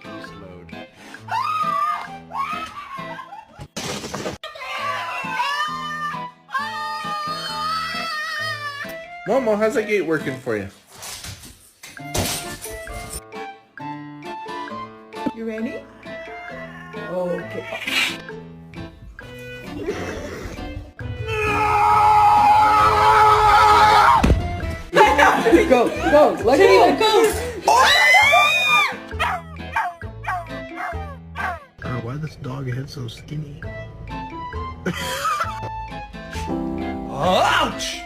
Beast mode. Momo, how's that gate working for you? You ready? Okay. Go, let go. Why this dog head so skinny? Ouch!